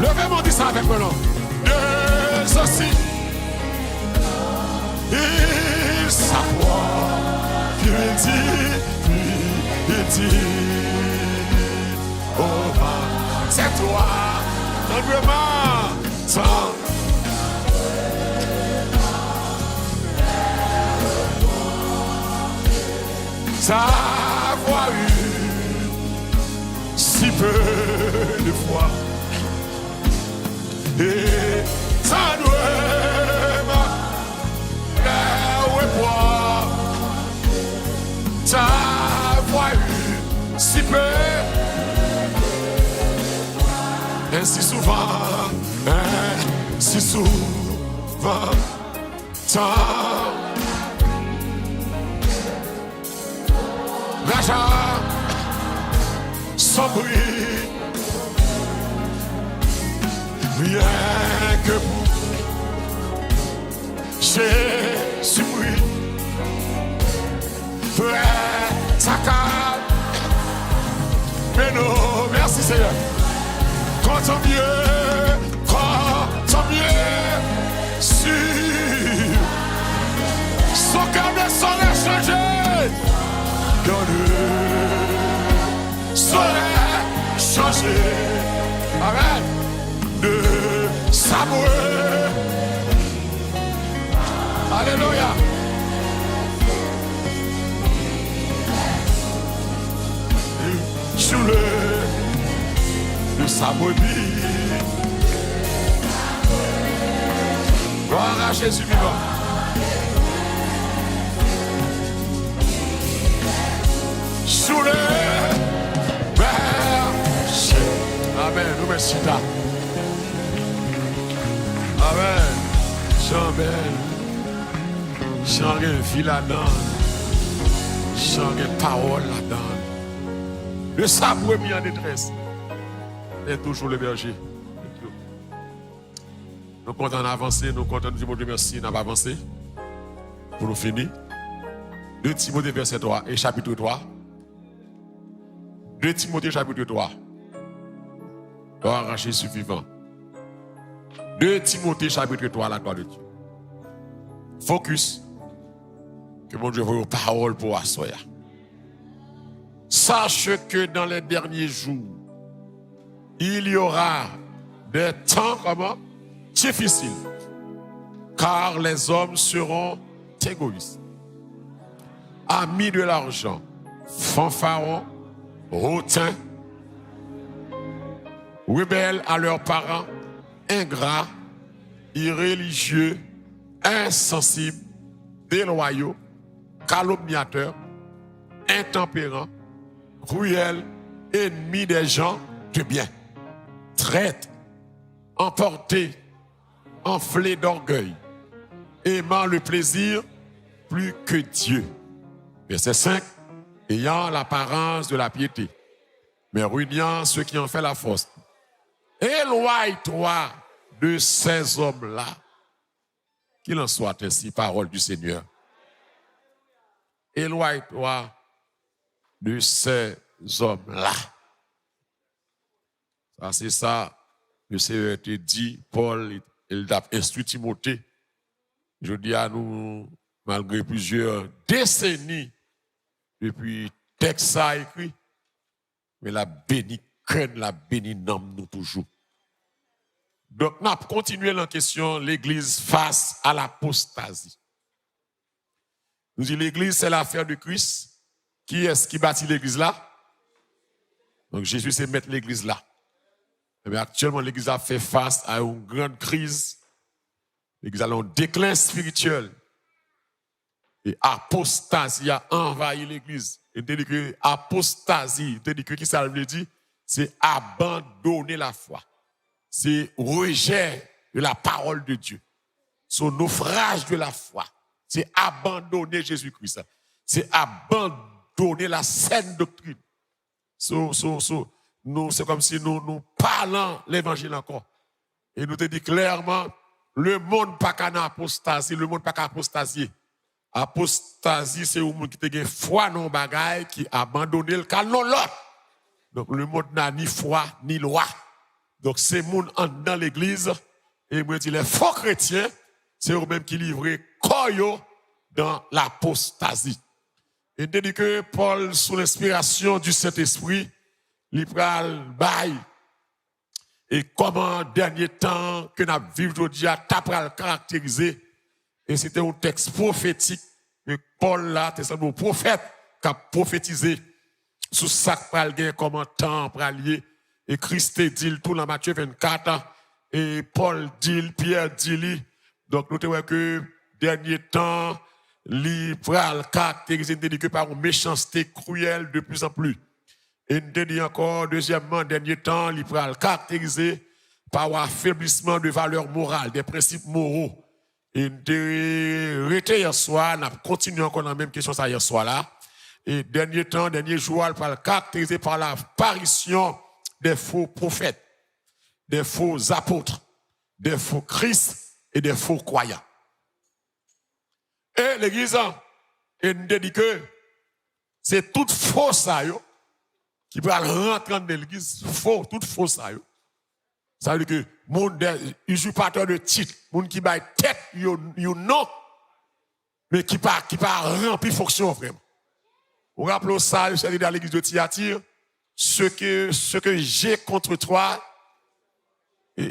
Levez-moi, dis ça avec moi, non? Deux aussi. Il s'approche. Il dit, oh, c'est toi, vraiment, ça voit eu si peu de fois et ça doit m'avoir ça voit eu si peu ainsi souvent tant l'argent sans bruit rien que vous Jésus-Christ frère ça calme mais non merci Seigneur quand tant mieux sur son cœur ne saurait changer saurait changer arrête de s'amouer alléluia sur le de sa brebis gloire à Jésus vivant sous le berger. Amen. Nous merci. Amen. Jean belle. Jean une vie là-dedans. Jean une parole là-dedans. Le sabre mis en détresse. Et toujours le berger. Nous comptons avancer. Nous comptons dire Dieu merci. Nous avons avancé. Pour nous finir. 2 Timothée verset 3 et chapitre 3. 2 Timothée chapitre 3. Gloire à Jésus vivant. 2 Timothée chapitre 3, la gloire de Dieu. Focus. Que mon Dieu voie aux paroles pour assoya. Sache que dans les derniers jours, il y aura des temps comment? Difficiles. Car les hommes seront égoïstes. Amis de l'argent, fanfarons, hautains, rebelles à leurs parents, ingrats, irréligieux, insensibles, déloyaux, calomniateurs, intempérants, cruels, ennemis des gens de bien, traîtres, emportés, enflés d'orgueil, aimant le plaisir plus que Dieu. Verset 5. Ayant l'apparence de la piété, mais ruinant ceux qui en font la force. Éloigne-toi de ces hommes-là. Qu'il en soit ainsi, parole du Seigneur. Éloigne-toi de ces hommes-là. Ça, c'est ça, le Seigneur te dit, Paul, il a instruit Timothée. Je dis à nous, malgré plusieurs décennies, depuis texte ça écrit, mais la béni craint, la béni nomme nous toujours. Donc, nous avons continué la question, l'Église face à l'apostasie. Nous disons, l'Église, c'est l'affaire de Christ. Qui est-ce qui bâtit l'Église là? Donc, Jésus, c'est mettre l'Église là. Mais actuellement, l'Église a fait face à une grande crise. L'Église a un déclin spirituel. Et apostasie a envahi l'Église. Et dit que apostasie, dit que qui ça veut dire? C'est abandonner la foi. C'est rejet de la parole de Dieu. C'est un naufrage de la foi. C'est abandonner Jésus-Christ. C'est abandonner la saine doctrine. Nous, c'est comme si nous parlons l'évangile encore. Et nous te dit clairement, le monde pas qu'à apostasie, le monde pas qu'à apostasier. Apostasie, c'est un monde qui a foi dans le bagage, qui a abandonné le canon l'autre. Donc le monde n'a ni foi, ni loi. Donc, c'est moun dans l'église. Et moi, je dis, les faux chrétiens, c'est eux-mêmes qui livrent koyo dans l'apostasie. Et dit que Paul, sous l'inspiration du Saint-Esprit, il pral bail. Et comment, dernier temps, que nous vivons aujourd'hui, t'as pral caractérisé. Et c'était un texte prophétique. Et Paul, là, c'est un prophète qui a prophétisé sous ça pral gagner comme temps pral lié. Et Christ dit tout dans Matthieu 24. Et Paul dit, Pierre dit, donc nous voyons que dernier temps, li pral caractérisé que par une méchanceté cruelle de plus en plus. Et nous dit encore, deuxièmement, dernier temps, li pral caractérisé par un affaiblissement de valeurs morales, des principes moraux. Et nous arrêté hier soir, nous continuons encore dans la même question ça hier soir là. Et dernier temps, dernier jour, il pral caractérisé par l'apparition des faux prophètes, des faux apôtres, des faux Christ et des faux croyants. Et l'église, et nous dit que c'est tout faux ça, qui peut rentrer dans l'église, faux, tout faux ça. Ça veut dire que monde usurpateur de titre, monde qui baille tête, you non, mais qui pas rempli fonction vraiment. Vous rappelez ça, je suis allé dans l'église de Thyatire, ce que j'ai contre toi,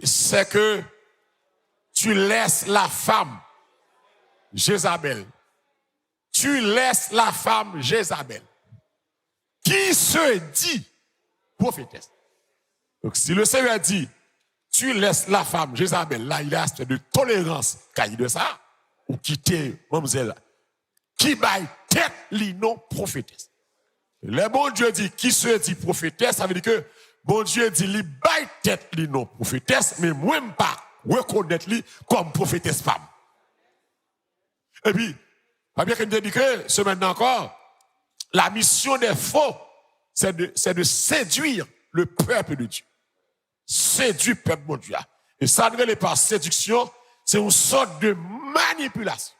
c'est que tu laisses la femme Jézabel. Tu laisses la femme Jézabel. Qui se dit prophétesse. Donc si le Seigneur dit, tu laisses la femme Jézabel, là il y a aspect de tolérance, qu'il de ça, ou quitter mademoiselle, qui baille tête li non prophétesse. Le bon Dieu dit, qui se dit prophétesse, ça veut dire que bon Dieu dit, li baille tête li non prophétesse, mais même pas reconnaître li comme prophétesse femme. Et puis, pas bien que nous dit que, ce maintenant encore, la mission des faux, c'est de séduire le peuple de Dieu. Séduire le peuple de Dieu. Et ça ne relève pas séduction, c'est une sorte de manipulation.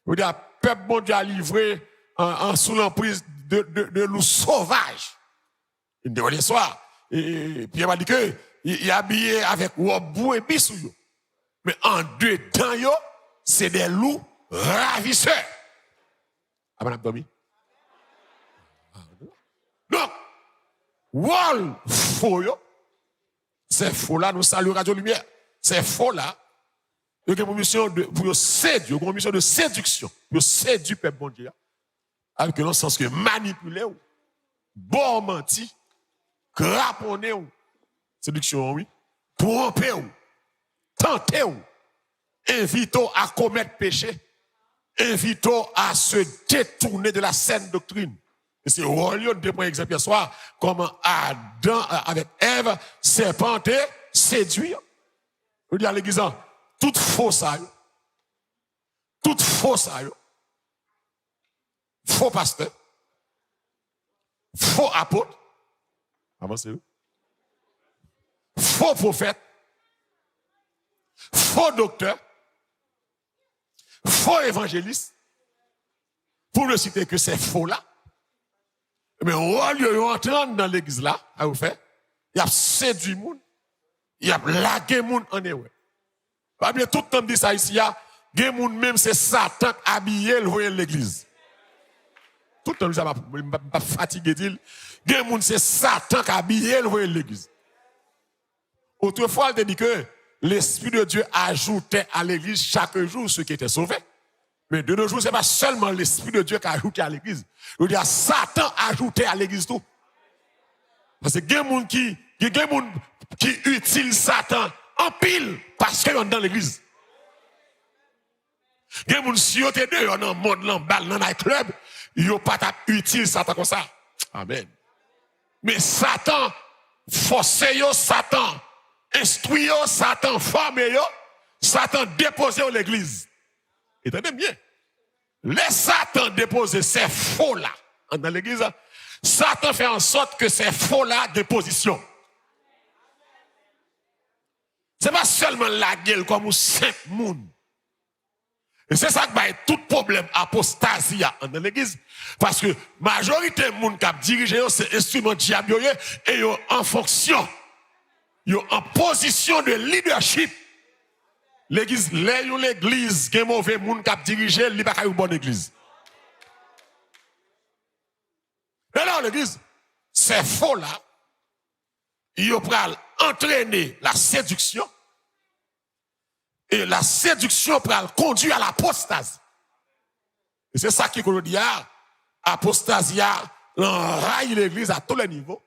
Vous dire, le peuple de Dieu a livré sous l'emprise de loups sauvages. Il dit, le soir. Et puis il m'a dit que, il est habillé avec robe et bisou. Mais en dedans, c'est des loups ravisseurs. Ah, madame Tommy? Donc, wall faux, c'est faux là, nous saluons Radio Lumière. C'est faux là. Il y a une mission pour séduire, une mission de séduction, pour séduire le peuple bon Dieu. Avec le sens que manipuler, bon menti, craponner, séduction, oui, tromper, tenter, inviter à commettre péché, inviter à se détourner de la saine doctrine. Et c'est Rolio de prendre exemple hier soir, comment Adam avec Ève serpenté, séduire. Je dis à l'église, toute fausse, faux pasteur, faux apôtre, avancez-vous, faux prophète, faux docteur, faux évangéliste, pour ne citer que c'est faux là. Mais au lieu d'entrer dans l'église là, à vous faire, il y a séduit le monde, il y a lagué le monde en erreur. Pas bien tout le temps dit ça ici, il y a des gens même c'est Satan habillé le l'église. Tout le temps ça m'a fatigué dit, des gens c'est Satan habillé le l'église. Autrefois il dit que l'esprit de Dieu ajoutait à l'église chaque jour ceux qui étaient sauvés. Mais de nos jours, ce n'est pas seulement l'Esprit de Dieu qui a ajouté à l'église. Il y a Satan ajouté à l'église tout. Parce que il y a des gens qui utilisent Satan en pile parce qu'ils sont dans l'église. Il y a des gens qui sont dans le monde, dans le nightclub, ils n'ont pas utilisé Satan comme ça. Amen. Mais Satan, forcé, Satan, instruit, Satan, formé, Satan déposé l'église. Entendez bien. Les Satan déposent ces faux là dans l'église. Satan fait en sorte que ces faux là de position. C'est pas seulement la gueule comme 5 moun. Et c'est ça qui va être tout problème apostasie dans l'église. Parce que majorité de moun qui dirige c'est instrument diable et en fonction. Yo en position de leadership. L'église qui est mauvais monde qui a dirigé, il n'y a pas une bonne église. Mais là, l'église, c'est faux là. Il va entraîner la séduction. Et la séduction va conduire à l'apostasie. Et c'est ça qui nous dit, apostasia, l'enraille l'église à tous les niveaux.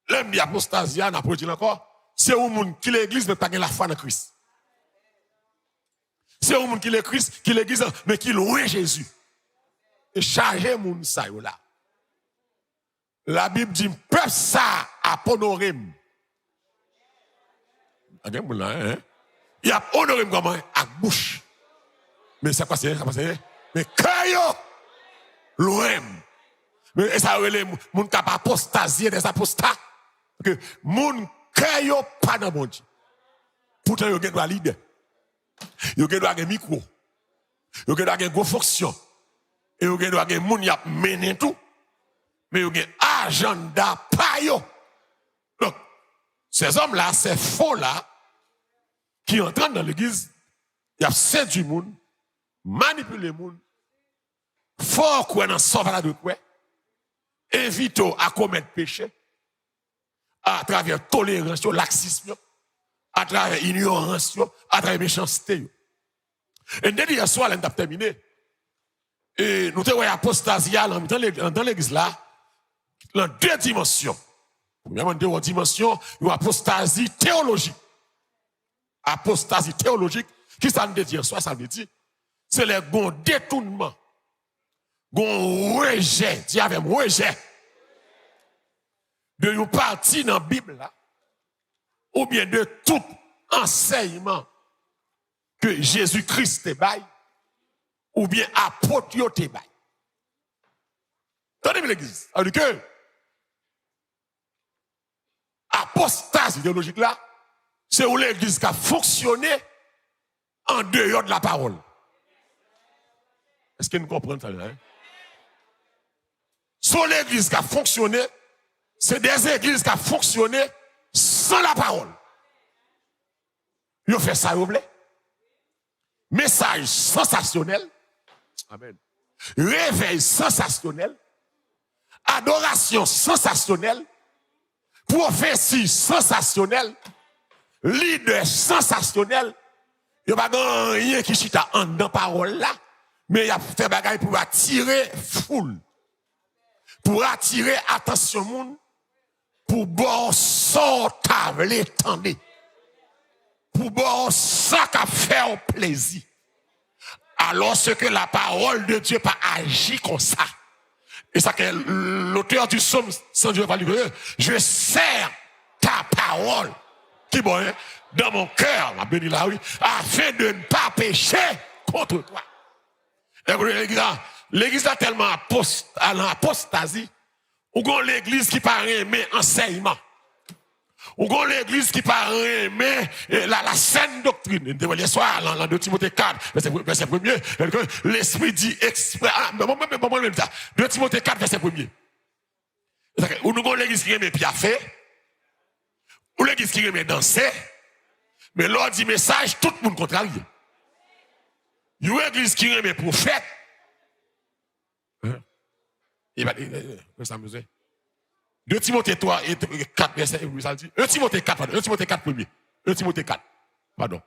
L'homme dit apostasia, n'a pas dit encore, c'est un monde qui l'église mais pas la foi en Christ. C'est un monde qui l'église mais qui loin Jésus. Et charger moun ça là. La Bible dit peuple ça a honoré. Il a honoré comment à bouche. Mais c'est quoi c'est mais cœur loin. Mais ça relève moun cap apostasier des apostats que moun cœur pas dans bon Dieu. Pourtant yo gen droit leader. Yo gen droit gen micro. Yo gen droit gen gros fonction. Et yo gen droit gen moun y a mené tout. Mais yo gen agenda pa yo. Donc ces hommes là, ces faux là qui entrent dans l'église, y a séduit moun, manipuler moun. Fort quoi dans sauver de quoi. Invite à commettre péché à travers tolérance, laxisme, à travers ignorance, à travers méchanceté. Et dès hier soir, on a terminé. Et nous avons apostasia dans l'église là, dans deux dimensions. Premièrement, deux dimensions, une apostasie théologique. Apostasie théologique, qui ça veut dire? Soit ça veut dire, c'est le bon détournement, bon rejet, dis avec rejet, de une partie dans la Bible là, ou bien de tout enseignement que Jésus-Christ te baille, ou bien apôtre te baille. Attendez l'église. Alors que apostasie idéologique là, c'est où l'église qui a fonctionné en dehors de la parole. Est-ce que nous comprenons ça là? Sur l'église qui a fonctionné, c'est des églises qui ont fonctionné sans la parole. Ils ont fait ça, vous voulez? Message sensationnel. Amen. Réveil sensationnel. Adoration sensationnelle. Prophétie sensationnelle. Leader sensationnel. Il n'y a pas rien qui chita en dans parole là. Mais il y a fait bagaille pour attirer foule. Pour attirer attention monde. Pour bon sortir l'étendue. Pour bon ça qu'a faire plaisir. Alors ce que la parole de Dieu pas agi comme ça. Et ça que l'auteur du psaume 102 va dire, je sers ta parole qui bon hein, dans mon cœur, ma béni là oui, afin de ne pas pécher contre toi. L'église a tellement apostasie. Ou gon l'église qui pas aimer enseignement. Ou gon l'église qui pas aimer la saine doctrine. Les soirs, dans 2 Timothée 4, verset 1er, l'esprit dit exprès. 2 Timothée 4, verset 1er. Ou nous gon l'église qui aime piaffer. Ou l'église qui aime danser. Mais l'ordre dit message, tout le monde contrarié. Ou l'église qui aime prophète. Il va dire, ça me dit. 2 Timothée 3 et 4, verset 1, 1 Timothée 4, pardon. 1 Timothée 4 premier. 1 Timothée 4, pardon.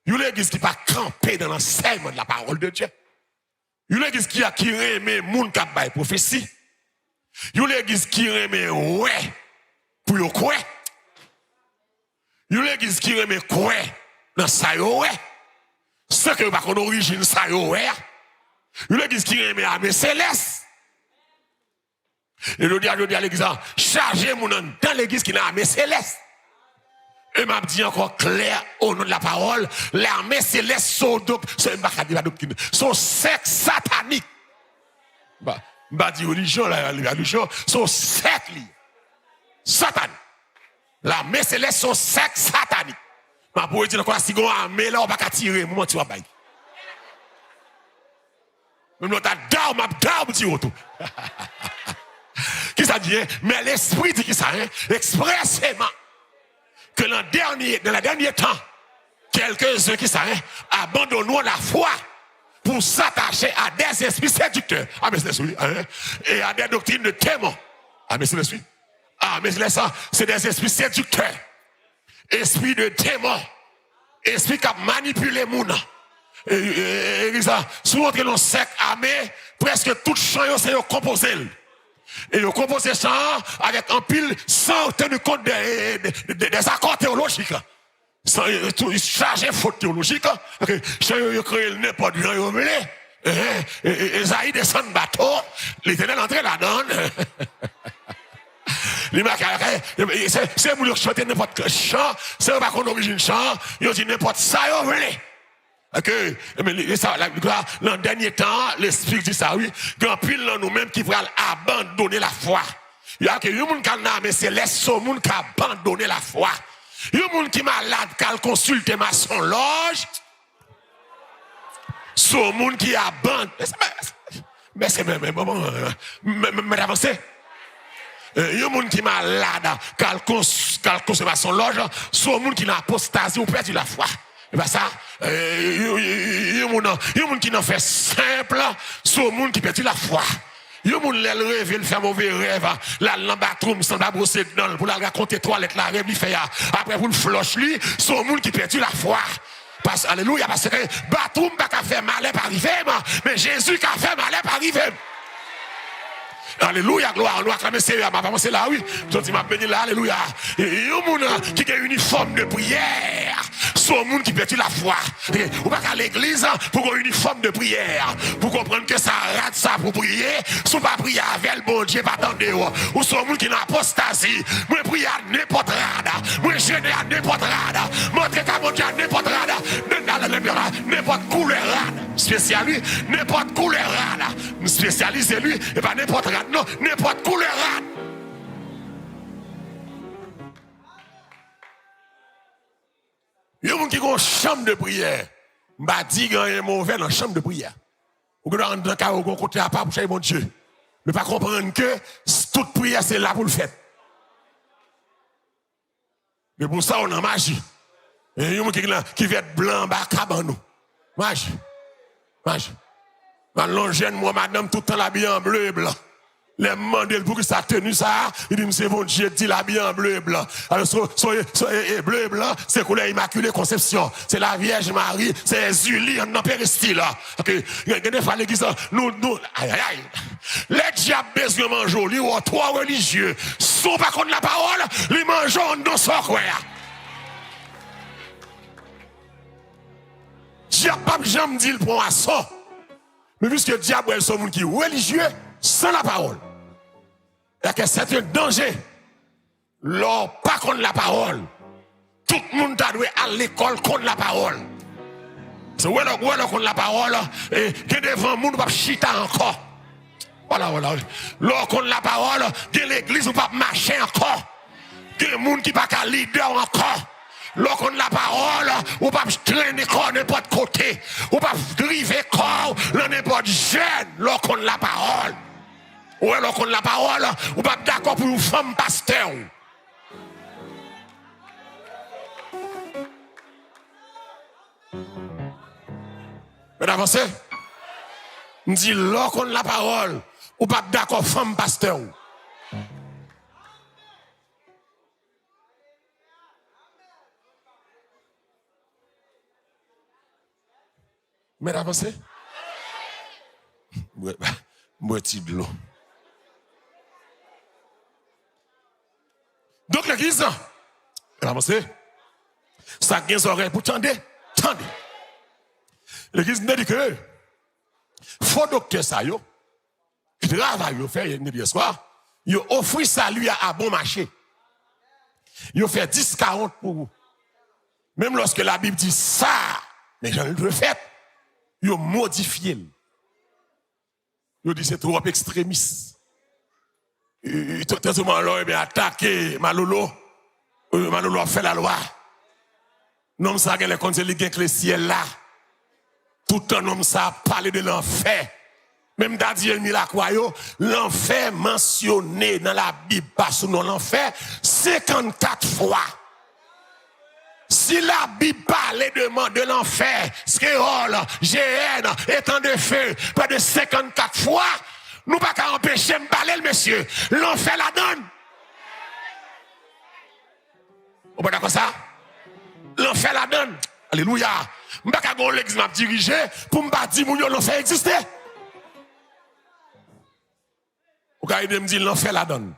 Il y a l'église qui pas camper dans l'enseignement de la parole de Dieu. Il y a l'église qui a aimé moun qui a prophétie. Il y a l'église qui aimé ouais pour yo quoi. Il y a l'église qui aimé quoi dans ça yo ouais. Ce que pas qu'on origine ça yo ouais. Il y a l'église qui aimé armée céleste. Et je dis à l'église, chargez mon nom dans l'église qui n'a armée céleste. Et m'a dit encore clair au nom de la parole, l'armée céleste sont secte satanique. M'a dit religion, la religion, sont secte satanique. L'armée céleste sont secte satanique. Ma pour dire encore si on armée là, on va pas tirer, moment tu vas bailler. Même notre dame, ma dame dit autour. Qui ça dit, mais l'esprit dit qui ça, expressément. que dans le dernier temps, quelques-uns qui savent abandonneront la foi pour s'attacher à des esprits séducteurs. Ah, mais c'est l'esprit. Et à des doctrines de témoins. Ah, mais c'est l'esprit. Ah, mais c'est des esprits séducteurs. Esprits de démons. Esprits qui manipulent les gens. Et ça, souvent que l'on sait armé, presque tout chant, c'est composé. Et ils composent ça avec un pile sans tenir compte des accords théologiques. Sans charger faute théologique. Ils créent n'importe quoi. Et ça y descend de bateau. L'Éternel entre là-dedans. C'est pour chanter n'importe quel chant. C'est pas qu'on origine chant. Ils disent n'importe ça. Ok, mais dans le dernier temps, l'esprit dit ça, oui. Grand pile dans nous-mêmes qui vont abandonner la foi. Il y a que les gens qui ont mais c'est les gens qui ont abandonné la foi. Il y a des gens qui sont malades, qui ont consulté ma son loge. Ce gens qui abandonnent. Mais c'est même avancé. Il y a des gens qui sont malades, qui ont consulté ma son loge. Ce gens qui ont apostasie ou perdu la foi. Et bien ça, il y a des gens qui n'ont fait simple, c'est des gens qui perdent la foi. Il y a des gens qui rêvent, ils font mauvais rêve, la lambatroum, sans la brosser dedans, pour la raconter toilette, la rêve, il fait après pour le floche lui, c'est des gens qui perdent la foi. Parce, alléluia, parce que batroum n'a pas fait mal par arriver, mais Jésus qui a fait mal par arriver. Alléluia, gloire, nous acclamer Seigneur, ma femme c'est là, oui. Je dis, ma béni là, alléluia. Il y a des gens qui ont une uniforme de prière. C'est un monde qui perd la foi. Ou pas qu'à l'église pour une uniforme de prière. Pour comprendre que ça rate ça pour prier. Si pas prier avec le bon Dieu, pas attendre. Ou c'est un monde qui n'a apostasie. Moi, prier à n'importe rada. Moi, gêner à n'importe rada. Montrer qu'à mon Dieu à n'importe rada. N'importe couleur rada. Spécialiste, n'importe couleur rada. Spécialiste, lui, et pas n'importe rada. Non, n'importe couleur rada. Il y a des gens qui ont une chambre de prière. Je ne dis pas qu'il y a mauvais dans la chambre de prière. Ou que dans le cas où on côté à part pour chercher mon Dieu. Mais pas comprendre que toute prière, c'est là pour le faire. Mais pour ça, on a magie. Et il y a des gens qui veulent être blanc, bah, cabanou. Magie. Magie. Dans jeune, moi, madame, tout le temps l'habillé en bleu et blanc. Les mandels pour que ça tenu ça, il dit, c'est bon Dieu, dit l'habillé en bleu et blanc. Alors, soyez bleu et blanc, c'est couleur immaculée conception. C'est la Vierge Marie, c'est Julie, on n'a pas resté là. Ok, des fois, l'église, nous, aïe, aïe, aïe. Les diables besoin de manger, les trois religieux, sont pas contre la parole, les mangeons dans son coin. Diable, pas jamais dit le point à ça. Mais puisque le diable, elles sont des gens qui sont religieux, sans la parole. Et que c'est un danger. L'or pas contre la parole. Tout le monde doit à l'école contre la parole. C'est où est contre la parole et que devant le monde pas chita encore. Voilà. L'or contre la parole, que l'église ou pas marcher encore. Que le monde qui pas qu'à leader encore. L'or contre la parole, ou pas traîner corps n'importe côté. Ou pas driver corps n'importe jeune. L'or contre la parole. Ou alors qu'on la parole, ou pas d'accord pour une femme pasteur. Mais avancez. On dit là qu'on la parole, ou pas d'accord femme pasteur. Mais avancez. Moi, de l'eau. Donc l'église, avancez. Ça a des oreilles pour tendre. L'église n'a dit que faux docteur ça yo, qui travaille yo fait une soir, yo offre ça lui à bon marché. Yo fait 10-40 pour vous. Même lorsque la Bible dit ça, mais j'en ai le fait, yo modifié. Yo dit c'est trop extrémiste. Tout le monde attaqué Malolo. Malolo a fait la loi. Non, ça a les conseils qui le ciel là. Tout un homme ça a parlé de l'enfer. Même Daniel Milakwayo, l'enfer mentionné dans la Bible, pas sous l'enfer, 54 fois. Si la Bible parlait de l'enfer, Skéol, GN, étant de feu, près de 54 fois, nous pas qu'à empêcher de parler, le monsieur. L'enfer la donne. Vous êtes d'accord ça? L'enfer la donne. Alléluia. Je ne pas qu'à l'église m'a dirigé pour me dire que l'enfer existe. Vous avez me dire l'enfer la donne.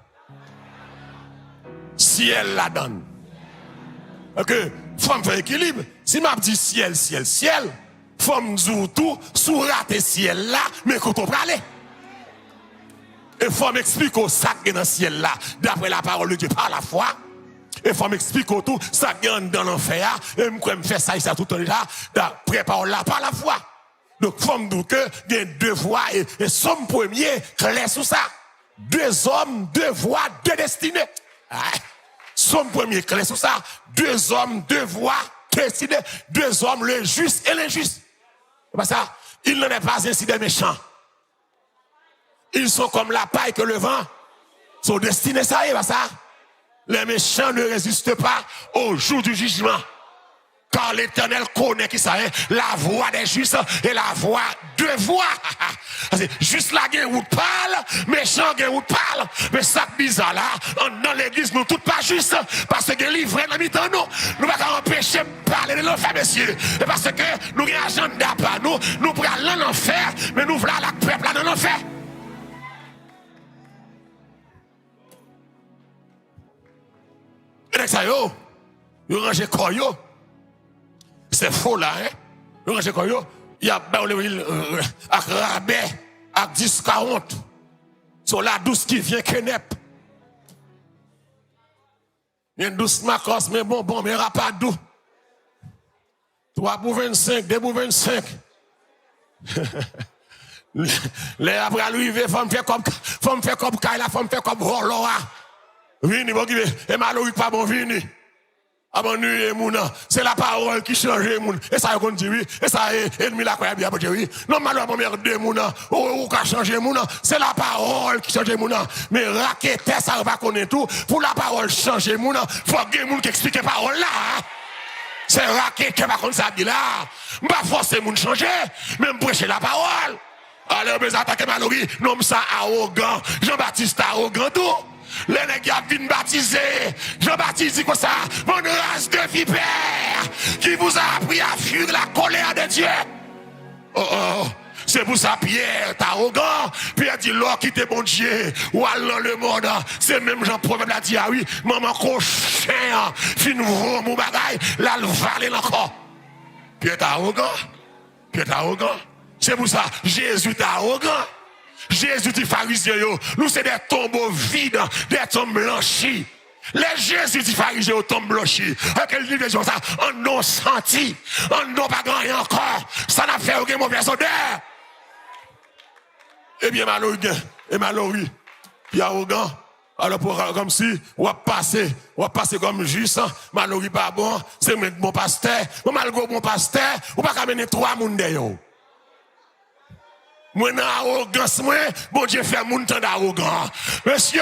Ciel la donne. Ok, faut me faire équilibre. Si m'a dit ciel, ciel, ciel, faut me dire tout, sous rater ciel là, mais quand on parle. Et faut m'expliquer ça qui est dans le ciel là, d'après la parole de Dieu par la foi. Et faut m'expliquer tout, ça qui est dans l'enfer, et me faire ça, ça tout le temps déjà, d'après parole là par la foi. Donc faut me dire que il y a deux voies, et somme premier, clair sur ça. Deux hommes, deux voies, deux destinées. Somme premier, clair sur ça. Deux hommes, deux voies, destinées. Deux hommes, le juste et l'injuste. C'est pas ça. Il n'en est pas ainsi des méchants. Ils sont comme la paille que le vent sont destinés, ça y est, pas ça. Les méchants ne résistent pas au jour du jugement. Car l'Éternel connaît qui ça est, la voix des justes et la voix de voix. Juste là, il y a une route parle, méchant, il y a une route parle. Mais ça bizarre là, dans l'église, nous toutes pas juste, parce que livré dans mi-temps, nous ne pouvons pas empêcher de parler de l'enfer, messieurs. Et parce que nous avons un agenda pas, nous prenons aller dans l'enfer, mais nous voulons la peuple là dans l'enfer. Et ça, yo rangez quoi, yo. C'est faux là, hein? Nous rangez quoi, yo? Il y a avec rabais, avec 10, 40. Sur la douce qui vient Kenep. Il y a une douce macos, mais bon, mais pas doux. 3 pour 25, 2 pour 25. Les après arriver, faut me faire comme Kaila, faut me faire comme Roloa. Vini, bon, et malheureux pas bon, vini. C'est la parole qui change les gens. Et ça, on dit oui. Et ça, ennemi la croix bien, oui. Non, malheureusement, de moun, ou qu'a changé moun. C'est la parole qui change les gens. Mais raquette, ça va connaître tout. Pour la parole changer moun, faut que les gens qui expliquent la parole là. C'est raquette qui va connaître ça là. Pas forcer moun changer, même prêcher la parole. Alors, mais attaquer malheureux, non, ça arrogant. Jean-Baptiste arrogant tout. Les nègres viennent baptiser. Jean-Baptiste dit que ça, mon race de vipère qui vous a appris à fuir la colère de Dieu. Oh, c'est pour ça Pierre, t'es arrogant. Pierre dit, l'or qui t'est bon Dieu, ou allant le monde. C'est même Jean Proverbe l'a dit, ah oui, maman cochon, fin mon bagaille, là le valet encore. Pierre t'es arrogant. Pierre t'es arrogant. C'est pour ça, Jésus t'es arrogant. Jésus dit pharisien, nous c'est des tombeaux vides, des tombes blanchies. Les Jésus dit pharisien, tombes blanchies. À quel niveau de ça? On n'a senti, on n'a pas gagné encore. Ça n'a fait aucun mauvais odeur. Eh bien, malheureux, puis arrogant. Alors, comme si, on va passer comme juste, malheureux pas bon, c'est mon pasteur, malgré mon pasteur, on va pas amener 3 moun de. Moi, dans l'arrogance, bon Dieu fait mon temps d'arrogant. Monsieur,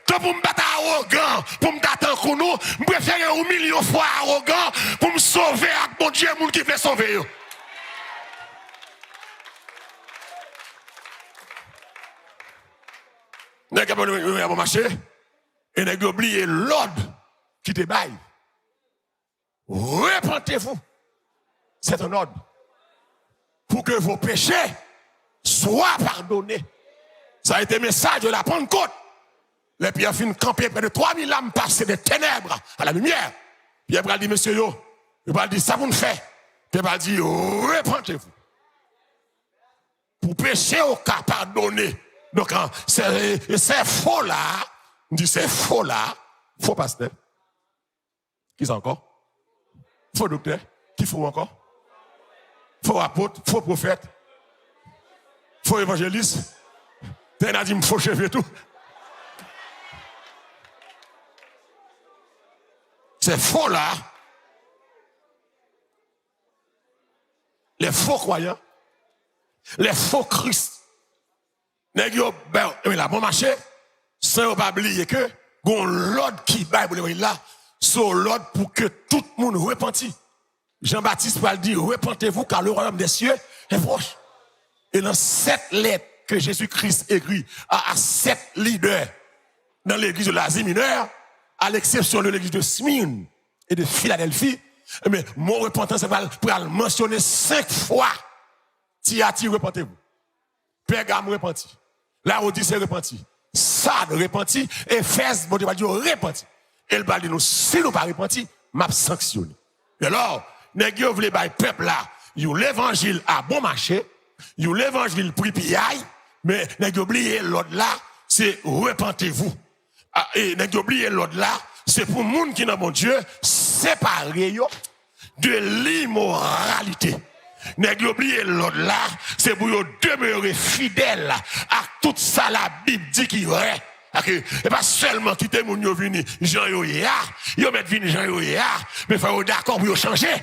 toi pour me battre arrogant, pour me battre en nous, je préfère 1 million de fois arrogant pour me sauver avec bon Dieu, moun qui fait sauver. N'est-ce pas bon marché? Et n'est-ce pas oublier l'ordre qui te baille. Repentez-vous. C'est un ordre. Pour que vos péchés soient pardonnés. Ça a été le message de la Pentecôte. Les pierres finissent camper près de 3000 âmes passées des ténèbres à la lumière. Pierre va dire, monsieur, il va dire, ça vous ne fait. Pierre va dire, repentez-vous. Pour pécher au cas pardonné. Donc, c'est faux là. On dit, c'est faux là. Faux pasteur. Qui c'est encore? Faux docteur. Qui faut encore? Faux apôtre. Faux prophète. Faux évangéliste. T'en as dit, faux chef et tout. C'est faux là. Les faux croyants. Les faux Christ. Mais là, bon marché, sans pas oublier que, gon l'ordre qui baille pour là, sur l'ordre pour que tout le monde repentit. Jean-Baptiste va le dire, repentez-vous car le royaume des cieux est proche. Et dans cette lettre que Jésus-Christ écrit à 7 leaders dans l'église de l'Asie mineure, à l'exception de l'église de Smyrne et de Philadelphie, mais mon repentance va pour le mentionner 5 fois. Thyatire, repentez-vous. Pergame, repenti. Laodicée, repenti. Sardes, repenti. Éphèse, bon Dieu va dire, repenti. Et le va dire, si nous pas repenti, m'a sanctionné. Et alors, nèg yo vle bay peuple là, yo l'évangile à bon marché, yo l'évangile prix piaille, mais nèg yo oublié l'autre là, c'est repentez-vous. Et nèg yo oublié l'autre là, c'est pour monde qui dans mon Dieu séparer yo de l'immoralité. Nèg yo oublié l'autre là, c'est pour yo demeurer fidèle à tout ça la Bible dit qui est vrai. Et pas seulement quitter mon yo vini Jean yo ya, yo met vini Jean yo ya, mais faut d'accord pour yo changer.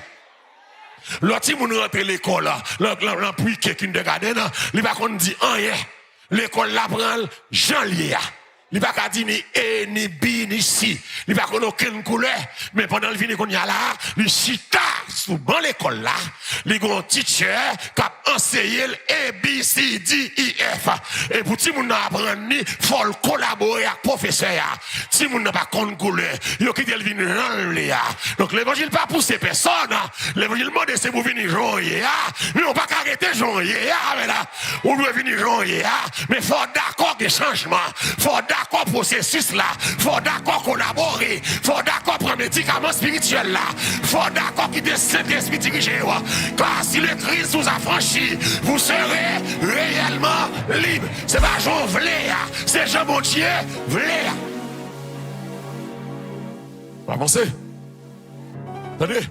L'autre moun rentre l'école là, l'empui quelqu'un de garder là, il va qu'on dit rien. L'école là prend Jean Lia. Il va pas dire ni A ni B ni C. Il va qu'on aucune couleur, mais pendant le vini qu'on y a là, il chita sous ban l'école là, les grands teacher qui a enseigné A B C D E F. Et pour ti moun apprendre ni faut collaborer avec professeur. Si moun n'a pas compte couleur, yo quitte le vini Jean Lia. Donc l'évangile pas pousser personne, l'évangile demande c'est pour venir Jean Lia, mais on pas arrêter Jean Lia, mais là, on doit venir Jean Lia, mais faut d'accord que changement, faut d'accord processus là, faut d'accord collaborer, faut d'accord prendre médicaments spirituels là, faut d'accord quitter Saint-Esprit dirigé, car si le Christ vous a franchi, vous serez réellement libre. C'est pas Jean Vlé, c'est Jean Montier Vlé. On va avancer. Attendez.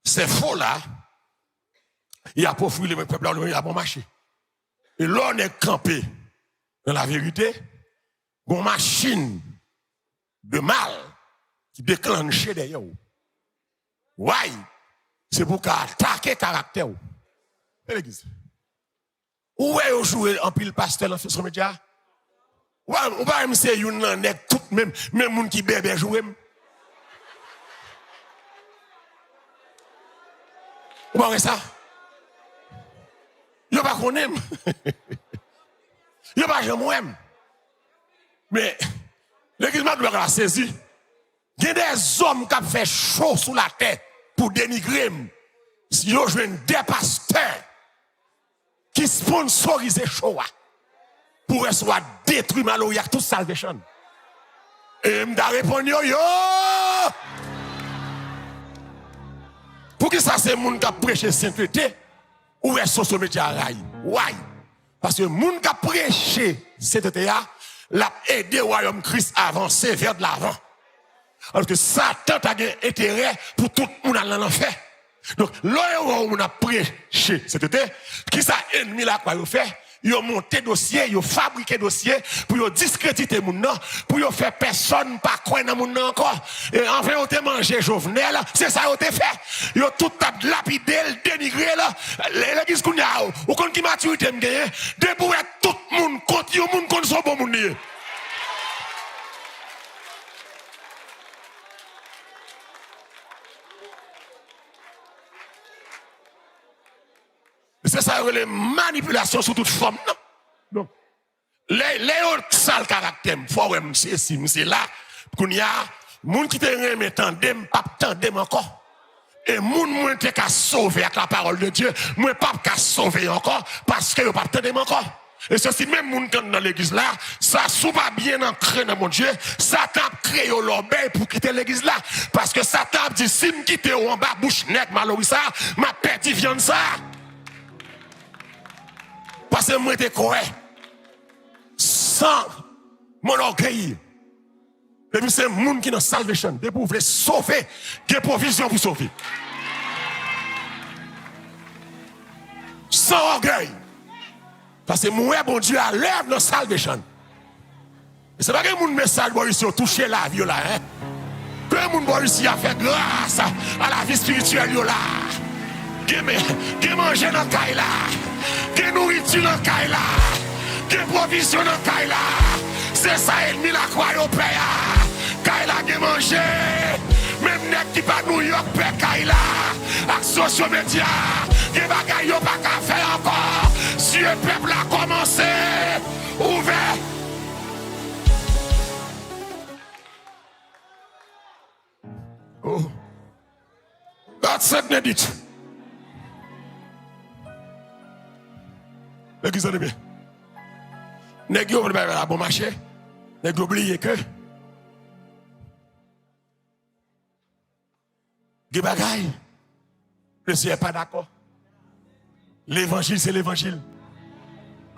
C'est faux là. Il a profilé le peuple là, il a bon marché. Et là on est campé. Dans la vérité, une machine de mal qui déclenche derrière vous. Ouais, c'est pour attaquer le caractère. L'église. Où est vous jouez en pile pasteur dans social media? Ouais, on va me dire une nèg tout même monde qui bébé jouer. Vous voyez ça? Yo pas connaît. Yo pas jamais moi-même. Mais l'église m'a doit saisir. Il y a des hommes qui fait chaud sous la tête pour dénigrer. Yo joine des pasteurs qui sponsorisent chaud pour soit détruire maloya toute salvation. Et m'da répondre yo. Pour que ça c'est monde qui prêche sainteté ou est social media rail. Why? Parce que moun qui a prêché cette terre l'a aidé au royaume Christ à avancer vers de l'avant. Alors que Satan a intérêt pour tout le monde dans l'enfer. Donc, là où on a prêché cette terre, qui ça ennemi là quoi il fait? Ils ont monté dossier, ils ont fabriqué dossier pour discréditer moun nan, pour faire personne pas croire dans moun nan encore. Et enfin on te mangé Jovenel, c'est ça on te fait. Ils ont tout lapidé, dénigré là. L'église qu'on a ou kon qui maturité me gagné, debout tout le monde contre yo moun kon son bon moun ni. C'est ça, les manipulations sous toute forme. Non. Les autres sales caractères, il faut que c'est là, qu'on y a, moun qui te remet tandem, pas tandem encore. Et moun te ka sauver avec la parole de Dieu, moi pas ka sauver encore, parce que yo pas tandem encore. Et ceci même moun dans l'église là, ça sous pas bien ancré dans mon Dieu, Satan créé l'obéi pour quitter l'église là. Parce que Satan dit, si me quitte en bas, bouche net, malheureux ça, ma perdu viande ça. Parce que moi, j'étais correct. Sans mon orgueil. Et puis, c'est le monde qui est dans la salvation. Et pour vous sauver, il y a provision pour sauver. Sans orgueil. Parce que moi, bon Dieu, a lève dans la salvation. Et c'est pas que le monde message va réussir à toucher la vie là. Hein? Que le monde va réussir à faire grâce à la vie spirituelle là. Qui mange dans le caille là. Qui nourriture dans le caille là. Qui provision dans le caille là. C'est ça, ennemi la croix au père. Kaila qui manger. Même nèg qui pas New York, paix Kaila. Avec social media, des bagailles yo pas qu'à faire encore. Si le peuple a commencé, ouvert. Oh. God said need it. L'église de bien. Nèg yo vle la bon marché. Nèg oublié que des bagailles. Le Seigneur n'est pas d'accord. L'évangile, c'est l'évangile.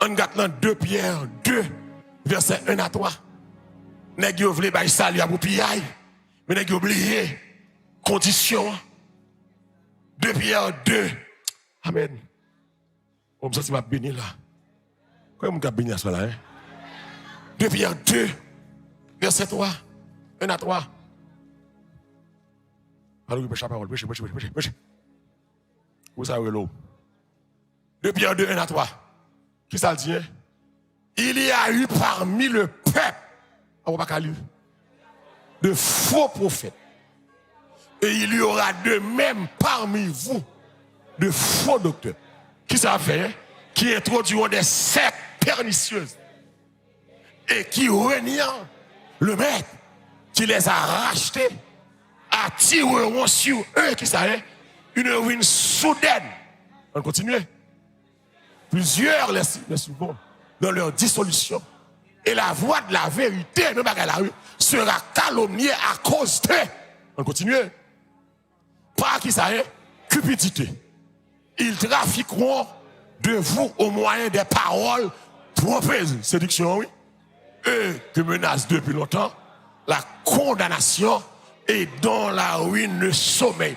On regarde dans 2 Pierre 2, verset 1 à 3. Nèg yo vle bay salut à boupiaille. Mais nèg yo oublié condition. 2 Pierre 2. Amen. On me sent m'a béni là. Comment on béni à cela hein? 2 Pierre 2, verset 3. 1 à 3. Alors, prêche la parole, prêche. Où ça l'eau? 2 Pierre 2, 1 à 3. Qui ça dit? Il y a eu parmi le peuple, on va pas lire, de faux prophètes. Et il y aura de même parmi vous de faux docteurs. Qui ça fait? Qui introduiront des sectes pernicieuses. Et qui renient le maître qui les a rachetés, attireront sur eux, qui ça est, une ruine soudaine. On continue. Plusieurs les suivront dans leur dissolution. Et la voix de la vérité, même à la rue, sera calomniée à cause d'eux. On continue. Par qui ça est, cupidité. Ils trafiqueront de vous au moyen des paroles trompeuses. Séduction, oui. Eux qui menacent depuis longtemps la condamnation et dans la ruine le sommeil.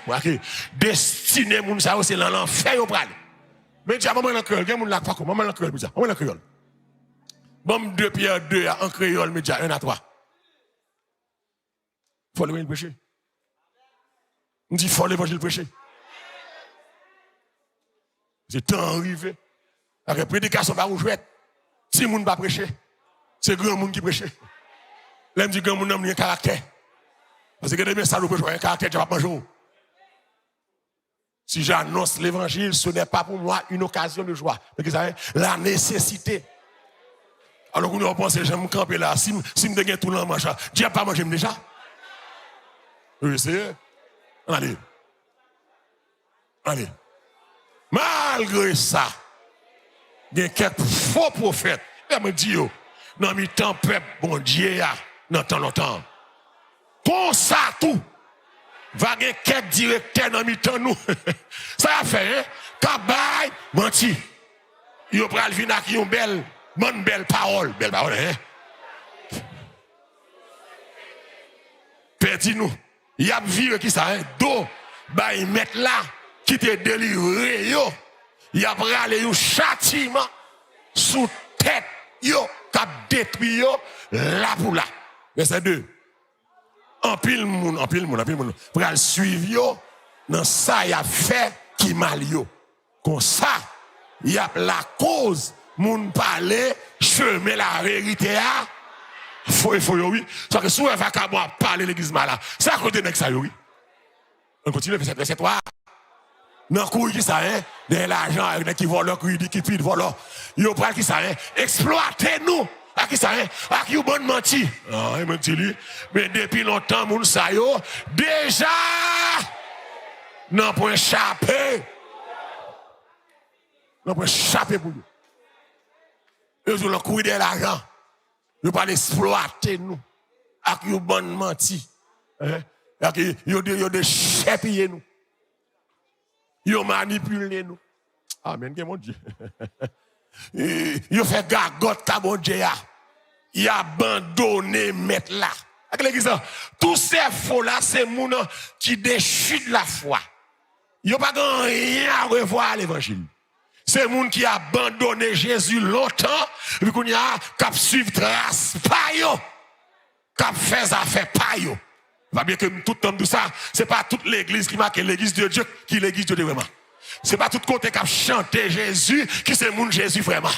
Destiné moun sa c'est dans l'enfer au pral. Mais déjà maman dans créole, gen moun la pas comme maman dans créole déjà. Maman dans créole. Bon 2 Pierre 2 en créole média 1 à 3. Faut l'évangile prêcher. On dit faut l'évangile prêcher. C'est temps arrivé. La prédication pas ou jouette. Si moun pas prêcher, c'est grand monde qui prêche. L'aime dit grand monde n'a pas caractère. Parce que demain ça nous peut jouer un caractère tu vas pas jouer. Si j'annonce l'évangile, ce n'est pas pour moi une occasion de joie. Parce que ça la nécessité. Alors qu'on pense j'aime me camper là, si me gagne tout le monde machin, Dieu pas manger déjà. Oui, c'est allez. Allez. Malgré ça, il y a quelques faux prophètes. Et me dit yo, dans mi temps peuple bon Dieu a dans temps longtemps. Comme ça tout va gagner quelques directeurs dans mi temps nous. Ça a fait hein, kabay menti. Yo pral vinn ak yon belle parole hein. Perdi nous. Y a viré qui ça hein, do ba y mettre là qui te délivré yo. Y a ralé un châtiment sous tête yo k'ap détruit yo là pour là. Verset 2. En pile moun pral suivre yo dans ça y a fait qui mal yo. Comme ça y a la cause moun parler chemin la vérité a faut oui. Ça que souvent va ka parler l'église là. Ça côté nek ça oui. On continue verset 3. Nan kou qui ça hein, de l'argent avec qui vole qui pide vole. Yo pral qui ça hein, exploiter nous. À qui ça hein, à qui bon menti. Ah, il menti lui. Mais depuis longtemps moun sa yo déjà nan pour échapper. Nan pour échapper pour nous. Yo le kou de l'argent. Yo pas exploiter nous. À qui bon menti. Hein? À qui yo de chépiller nous. Yo manipule nous. Amen, mon Dieu. Yo fait gagote ka bon Dieu. Il abandonné mettre là. Avec l'église, tous ces faux là, c'est moun qui déchute la foi. Yo pas rien à revoir l'évangile. C'est moun qui a abandonné Jésus longtemps, puis qu'on y a cap suivre trace pa yo. Cap fait affaire pa yo. Va bien que tout le temps de ça, c'est pas toute l'église qui marque l'église de Dieu qui l'église de Dieu vraiment. C'est pas tout côté qui a chanté Jésus qui c'est moun Jésus vraiment.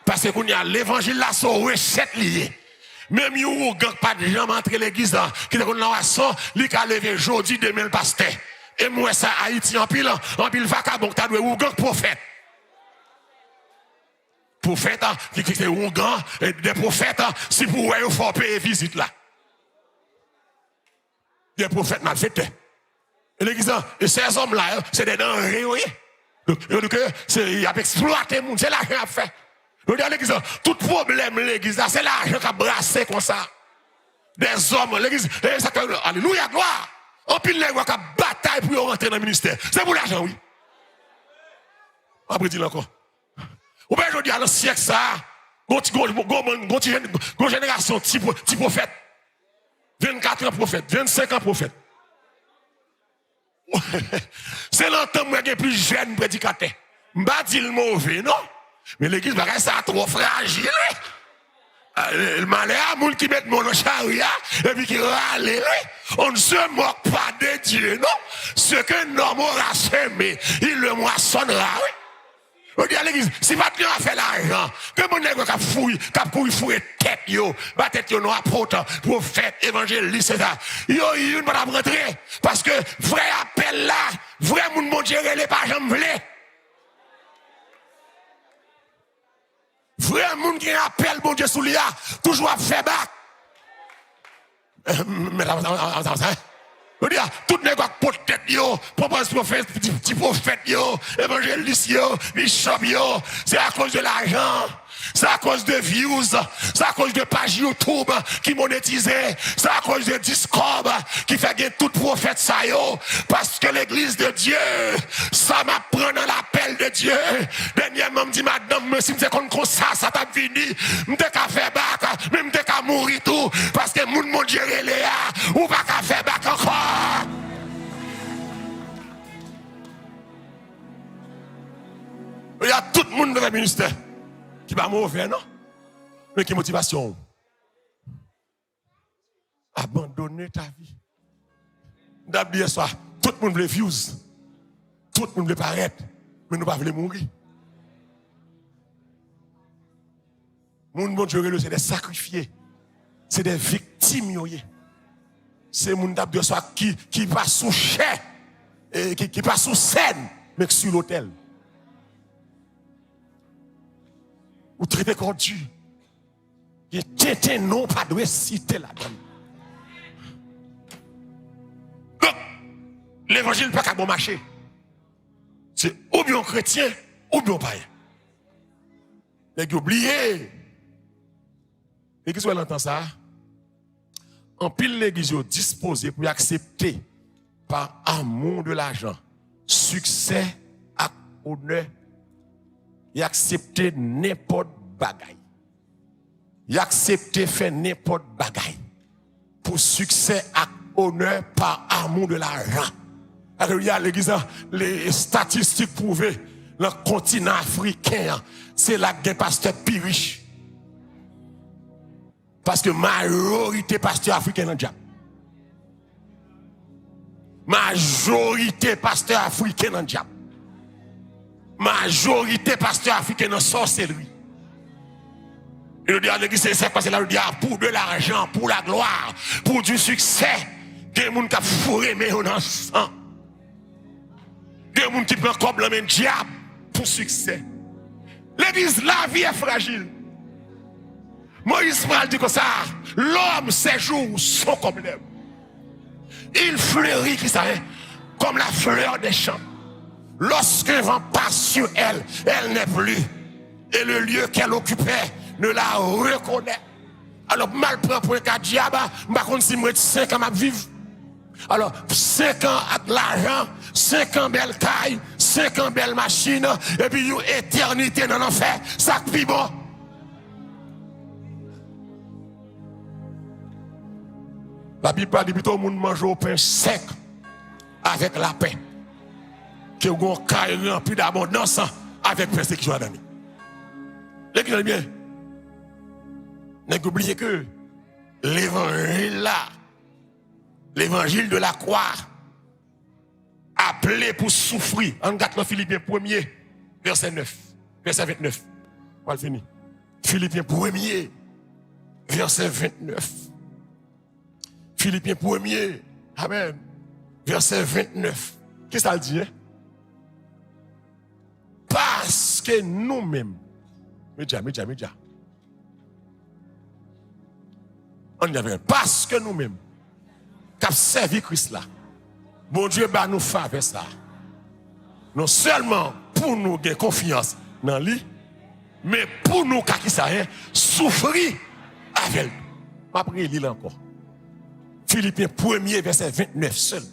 Parce qu'on y a l'évangile là, c'est recette lié. Même yon gang pas de gens entrer l'église là, qui te connaît la son, li ka lever jodi demain le pasteur. Et moi ça Haïti en pile vacabon, t'as doué ou gang prophète. Prophète qui c'est ou gang des prophètes si pour ouais faut payer visite là. Des prophètes malfaiteurs. Et l'église et ces hommes là, c'est des denrées, oui. Donc c'est il a exploité monde, c'est l'argent à faire. Regardez l'église, tout problème l'église là, c'est l'argent qui a brassé comme ça. Des hommes, l'église, alléluia, gloire. En pile les gens qui bataille pour rentrer dans le ministère. C'est pour l'argent, oui. Après dire encore. Ou bien je dis à le siècle ça, gon génération petit prophète. 24 ans prophète, 25 ans prophète. C'est longtemps que je plus jeune prédicateur. Je ne pas dire le mauvais, non? Mais l'église, ça trop fragile. Le malheur, les gens qui mettent mon charia et puis qui râlent, on ne se moque pas de Dieu, non? Ce que l'homme aura semé, il le moissonnera, oui. Regarde l'église, si maintenant on fait l'argent, que mon nègre qui fouille tête, ma tête, non, apôtre, prophète, évangéliste, c'est ça. Il ne va pas rentrer. Parce que vrai appel là, vrai moun mon Dieu, les pas jamais vle. Vrai moun qui appelle mon Dieu sous l'IA, toujours à faire bac. Mais là, je veux dire, tout le monde peut-être, petit prophète, évangéliste, bishop, c'est à cause de l'argent, c'est à cause de views, c'est à cause de pages YouTube qui monétisaient, c'est à cause de Discord qui fait gagner tout prophète ça, parce que l'église de Dieu, ça m'apprend dans l'appel de Dieu. Dernièrement, me dit, madame, si je comme ça t'a fini, je qu'à faire bac, même je qu'à mourir tout, parce que mon Dieu est là, ou pas qu'à faire bac encore. Il y a tout le monde dans le ministère qui va mauvais, non? Mais qui motivation? Abandonner ta vie. D'abord, ça, tout le monde veut views. Tout le monde veut paraître. Mais nous ne voulons pas mourir. Mon Dieu, c'est des sacrifiés. C'est des victimes. C'est mon d'abord ça qui passe sous chair. Qui passe sous scène, mais sur l'autel. Ou traiter comme Dieu. Il était non pas de citer la donne. Donc, l'évangile n'est pas qu'à bon marché. C'est ou bien chrétien, ou bien païen. Les oubliés. L'église, elle entend ça. En pile, l'église est disposée pour accepter par amour de l'argent, succès et honneur. Il accepter n'importe bagaille. Il accepter faire n'importe bagaille pour succès et honneur par amour de l'argent. Il y a l'église, les statistiques prouvent, le continent africain, c'est là que les pasteurs plus riches. Parce que majorité pasteur africain dans le diable. Majorité pasteur africain dans le diable. Majorité pasteur africain dans la sorcellerie. Et le diable c'est parce que là, le diable pour de l'argent, pour la gloire, pour du succès. Des gens qui fourré mais on en sang. Des gens qui prennent comme le même diable pour succès. L'église, la vie est fragile. Moïse m'a dit comme ça, l'homme séjour sont comme l'herbe. Il fleurit qui ça, comme la fleur des champs. Lorsqu'un vent passe sur elle, elle n'est plus. Et le lieu qu'elle occupait ne la reconnaît. Alors, mal prend pour un cas diable, je ne sais pas si je 5 ans à vivre. Alors, 5 ans avec l'argent, 5 ans belle taille, 5 ans belle machine, et puis une éternité dans l'enfer, ça qui bon. La Bible parle plutôt au monde mange au pain sec avec la paix. Que vous avez rempli d'abondance avec persécution à l'ami. L'église bien. N'oubliez que l'évangile là, l'évangile de la croix, appelé pour souffrir. En 4 Philippiens 1er, verset 9, verset 29. On va finir. Philippiens 1er, verset 29. Philippiens 1er, amen, verset 29. Qu'est-ce que ça dit? Hein? Parce que nous-mêmes, média. On y avait, parce que nous-mêmes, qui avons servi Christ là, bon Dieu, bah, nous faveur ça. Non seulement pour nous gagner confiance dans lui, mais pour nous, qui ça, souffrir avec lui. Je vais lire encore. Philippiens 1er, verset 29 seulement.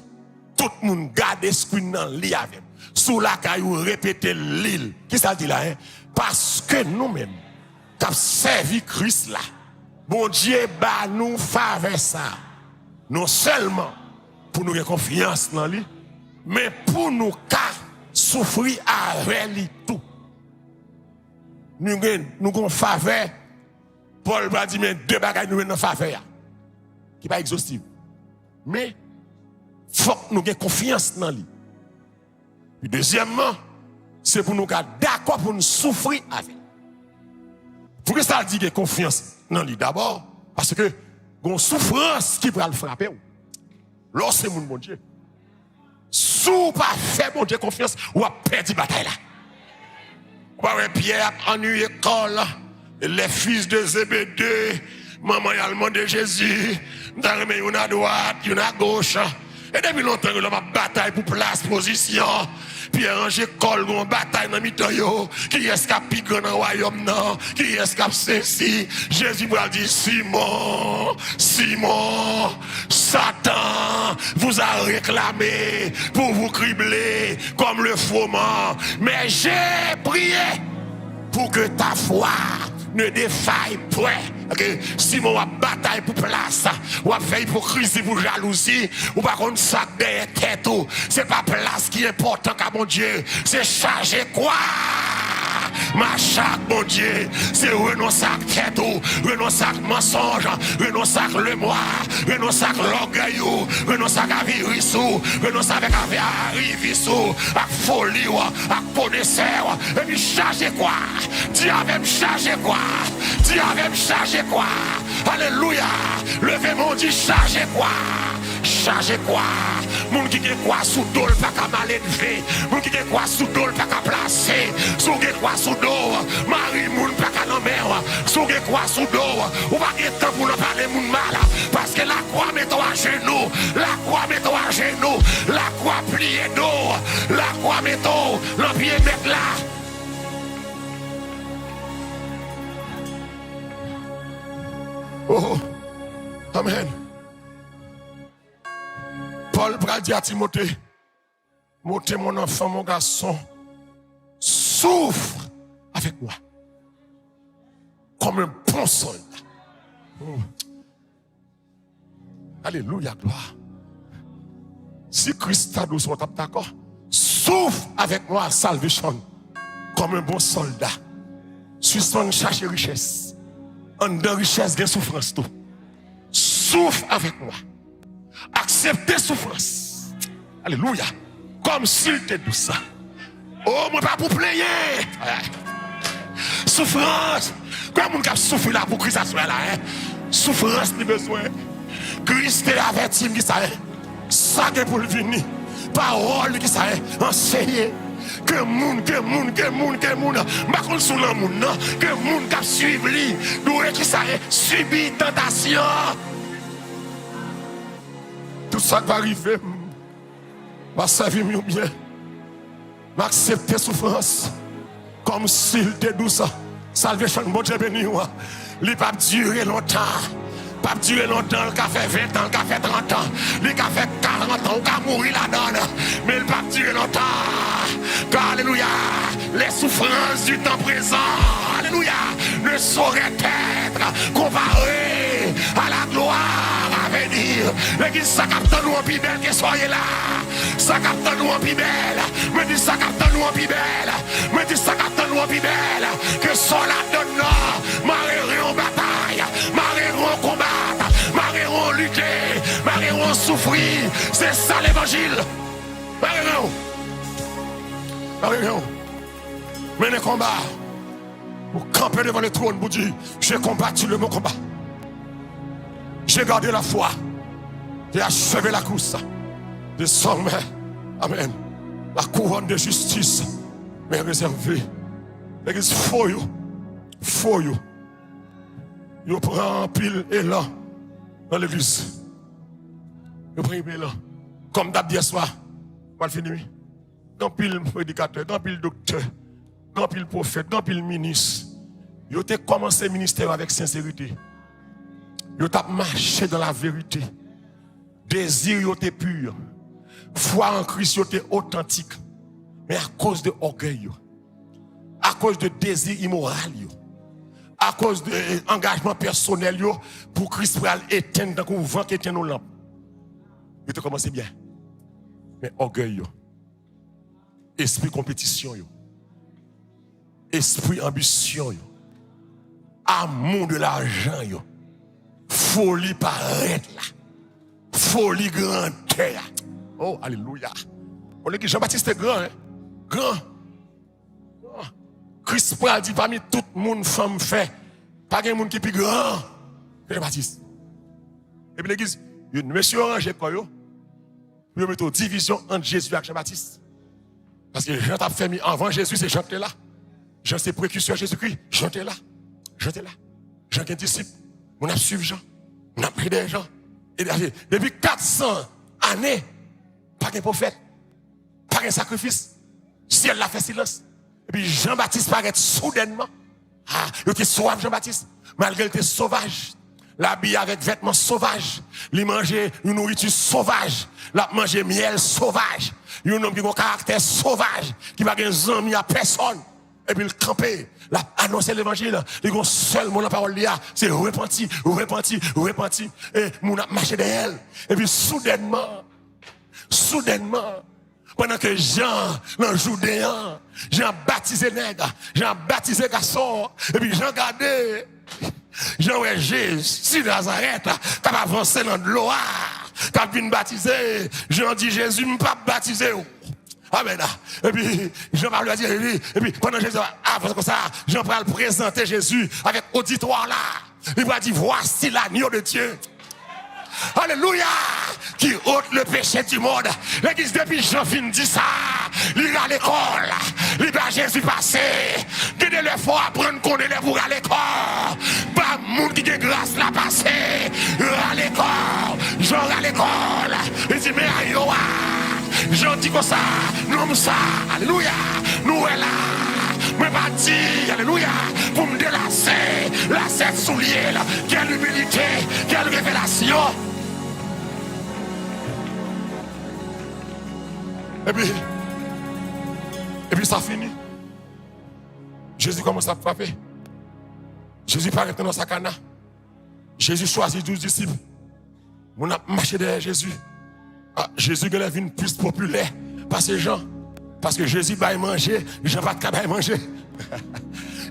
Tout le monde garde l'esprit dans lui avec. Sous la caillou, répétez l'île. Qui ça dit là? Parce que nous-mêmes, qui avons servi Christ là, bon Dieu, bah, nous faveur ça. Non seulement pour nous gagner confiance dans lui, mais pour nous souffrir avec lui tout. Nous avons faveur. Paul va dire, mais deux bagages nous avons faveur. Qui n'est pas exhaustive. Mais, il faut que nous ayons confiance dans lui. Puis deuxièmement, c'est pour nous être d'accord pour nous souffrir avec. Pourquoi ça dit que confiance dans lui? D'abord, parce que il y a une souffrance qui peut le frapper. Lorsque c'est mon Dieu. Si vous pas fait mon Dieu confiance, vous avez perdu la bataille là. Vous avez Pierre en école, les fils de Zébédée, maman y a demandé Jésus, nous avons une à droite, une à gauche. Et depuis longtemps, nous avons une bataille pour place, position. Pierre Angé colle une bataille dans le milieu. Qui est-ce qui a piqué dans le royaume? Qui est-ce qui a ceci? Jésus va dire Simon, Satan vous a réclamé pour vous cribler comme le froment. Mais j'ai prié pour que ta foi ne défaille point. Okay. Simon a bataille pour place, ou a fait hypocrisie pour jalousie, ou par contre ça derrière tête, c'est pas place qui est important qu'à mon Dieu, c'est charger quoi? Ma chaque mon Dieu, c'est renoncer à tête, renoncer à mensonge, renoncer à le moi, renoncer à l'orgueil, renoncer à virus, renoncer avec arrivis, à folie, à connaisseur, et puis charger quoi? Dieu avait me charger quoi? Dieu avait me charger quoi? Alléluia! Levez mon Dieu, chargez quoi? Chargez quoi? Moun qui est quoi sous dos, pas qu'à mal élevé. Moun qui est quoi sous dos, pas qu'à placer. Sous quoi sous dos, Marie moun pas qu'à l'envers. Sous quoi sous dos, ou pas qu'il temps pour nous parler moun mal. Parce que la croix met-toi à genoux. La croix met-toi à genoux. La croix pliée d'eau. La croix met-toi l'empied mettre là. Oh, amen. Paul va dire à Timothée, montez mon enfant, mon garçon, souffre avec moi, comme un bon soldat. Oh. Alléluia, gloire. Si Christ a douce, on tape d'accord, souffre avec moi, salvation, comme un bon soldat. Suis son chercher richesse. En de richesse, de souffrance tout. Souffre avec moi. Acceptez souffrance. Alléluia. Comme s'il te dit ça. Oh, moi pas pour player. Souffrance. Comme on a souffert là pour Christ soit là. Souffrance ni besoin. Christ est averti qui ça. Ça que pour le venir. Parole qui ça enseigner. Que moun, ma kon sou lan moun nan, que moun kap suivi li, doué qui ça subi tentation. Tout ça va arriver, va servir mieux bien, va accepter souffrance, comme s'il te douce. Salvation, bon Dieu béni, il va durer longtemps. Pas durer longtemps, il a fait 20 ans, il a fait 30 ans, il a fait 40 ans, il a mourir là-dedans. Mais il va durer longtemps. Car, alléluia, les souffrances du temps présent, alléluia, ne sauraient être comparées à la gloire à venir. L'église, ça capte nous en plus belle que soyez là. Ça capte nous en plus belle. Me dit ça capte nous en plus belle. Me dit ça capte nous en plus belle. Que soit la donne, marieront en bataille, marieront en combat. Marieront lutter, marieront souffrir. C'est ça l'évangile. Marieront. Menez combat. Vous campez devant le trône, vous dites, j'ai combattu le bon combat. J'ai gardé la foi. J'ai achevé la course. Désormais, amen, la couronne de justice m'est réservée. L'église, faut you. Yo prend pile élan dans l'église. Yo prend élan. Comme d'hab hier soir, mal fini. Dans pile prédicateur, dans pile docteur, dans pile prophète, dans pile ministre. Yo te commencé le ministère avec sincérité. Yo t'a marché dans la vérité. Désir yo te pur. Foi en Christ yo te authentique. Mais à cause de orgueil, à cause de désir immoral, à cause de engagement personnel pour Christ pour éteindre dans le vent qui éteint nos lampes. Yo te commencé bien. Mais orgueil, esprit compétition, esprit ambition, amour de l'argent, folie paraître là, folie grandeur. Oh, alléluia. On est que Jean-Baptiste est grand, hein? Grand. Christ a dit parmi tout le monde, femme fait, pas de monde qui est plus grand que Jean-Baptiste. Et puis l'église, monsieur Orange, quoi, il y a une division entre Jésus et Jean-Baptiste. Parce que Jean t'a fait avant Jésus, c'est Jean qui est là. Jean, c'est précurseur Jésus-Christ. Jean est là. Jean est là. Jean qui est disciple. On a suivi Jean. On a pris des gens. Et depuis 400 années, pas de prophète, pas de sacrifice. Ciel l'a fait silence. Et puis Jean-Baptiste paraît soudainement. Ah, il était sauvage Jean-Baptiste. Malgré qu'il était sauvage. L'habillé avec vêtements sauvages. Il mangeait une nourriture sauvage. Il mangeait miel sauvage. Il y a un homme qui a un caractère sauvage. Qui n'a pas de amis à personne. Et puis il campait. Il a annoncé l'évangile. Il y a un seul mot dans la parole. C'est repenti. Et il a marché derrière. Et puis soudainement, pendant que Jean, dans Judéen, Jean baptisé nègre, Jean baptisé garçon, et puis Jean gardé, Jean ouais Jésus, si Nazareth, qui a avancé dans l'eau, qui a venu baptiser, Jean dit Jésus, ne pas baptiser. Amen. Et puis, Jean va lui dire, et puis, pendant Jésus, parce que ça, Jean va présenter Jésus avec auditoire là. Il va dire, voici l'agneau de Dieu. Alléluia, qui ôte le péché du monde. L'église depuis Jean fin dit ça. Il va à l'école. Il va Jésus passer. Guidez le fort, apprendre qu'on est pour à l'école. Pas monde qui a grâce là passer. À l'école. Jean à l'école. Il dit, mais aïe, Jean dit comme ça. Nous ça. Alléluia. Nous est là. Mais pas dit, alléluia, pour me délasser, la cette soulier, quelle humilité, quelle révélation. Et puis ça finit. Jésus commence à frapper. Jésus paraît dans sa cana. Jésus choisit 12 disciples. On a marché derrière Jésus. Ah, Jésus est une plus populaire par ces gens. Parce que Jésus va manger, Jean pas de manger.